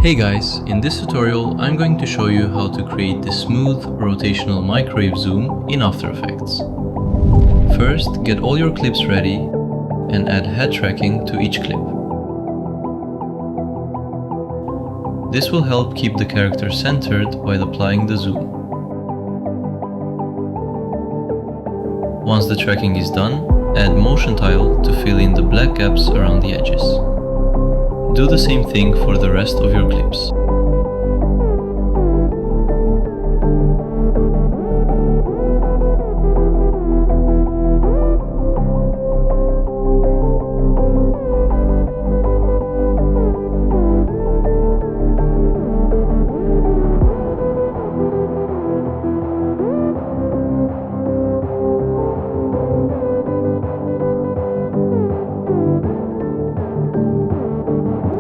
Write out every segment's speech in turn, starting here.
Hey guys, in this tutorial I'm going to show you how to create the smooth rotational microwave zoom in After Effects. First, get all your clips ready and add head tracking to each clip. This will help keep the character centered while applying the zoom. Once the tracking is done, add motion tile to fill in the black gaps around the edges. Do the same thing for the rest of your clips.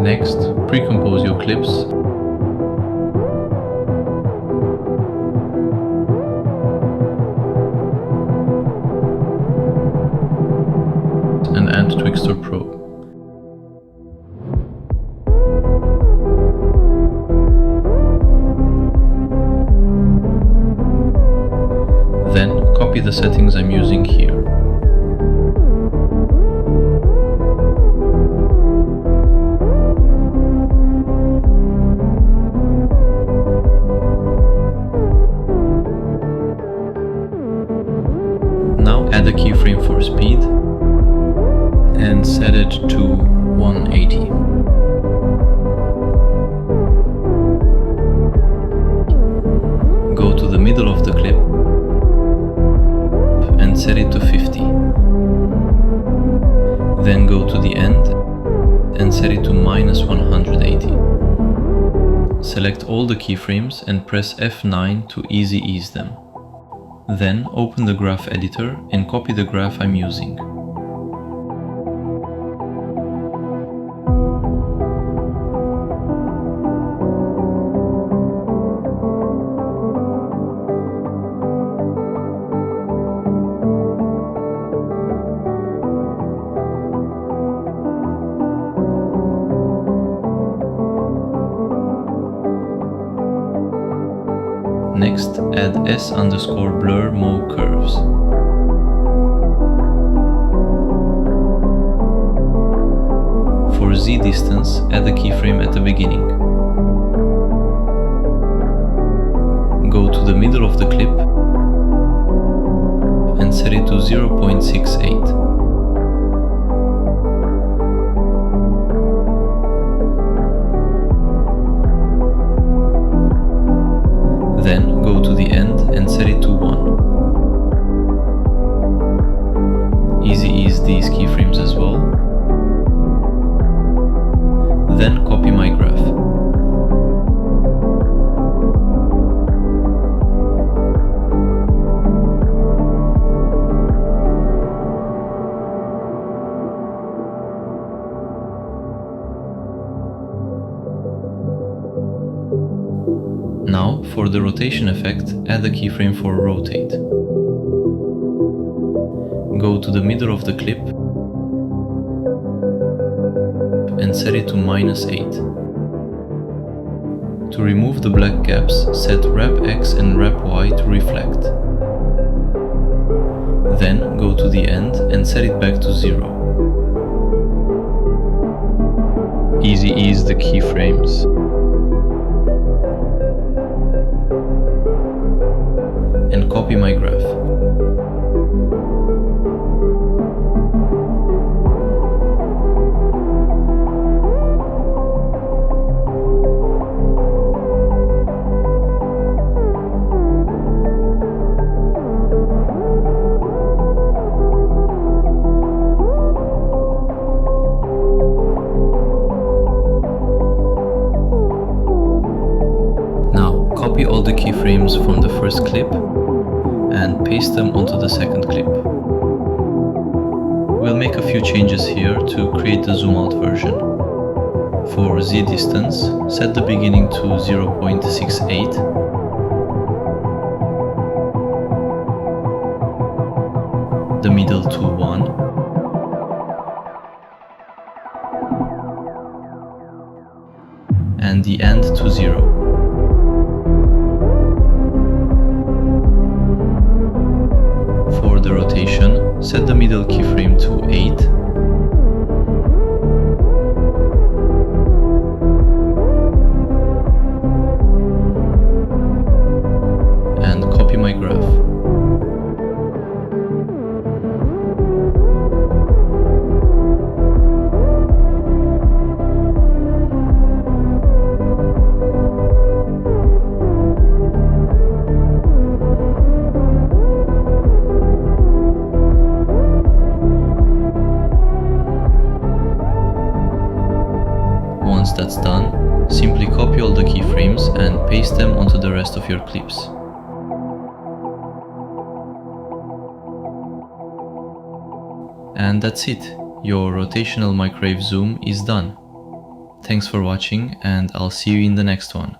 Next, pre-compose your clips and add Twixtor Pro. Then copy the settings I'm using here. Add a keyframe for speed and set it to 180. Go to the middle of the clip and set it to 50. Then go to the end and set it to -180. Select all the keyframes and press F9 to easy ease them. Then open the graph editor and copy the graph I'm using. Next, add S_blur Mo curves. For Z distance, add a keyframe at the beginning. Go to the middle of the clip and set it to 0.68. Then go to the end and set it to 1. Easy ease these keyframes as well. Then copy my graph. Now, for the rotation effect, add a keyframe for rotate. Go to the middle of the clip and set it to -8. To remove the black gaps, set Wrap X and Wrap Y to reflect. Then go to the end and set it back to 0. Easy ease the keyframes. And copy my graph. Now, copy all the keyframes from the first clip and paste them onto the second clip. We'll make a few changes here to create the zoom out version. For Z distance, set the beginning to 0.68, the middle to 1, and the the end to 0. For the rotation, set the middle keyframe to 8 and copy my graph. Once that's done, simply copy all the keyframes and paste them onto the rest of your clips. And that's it, your rotational microwave zoom is done. Thanks for watching, and I'll see you in the next one.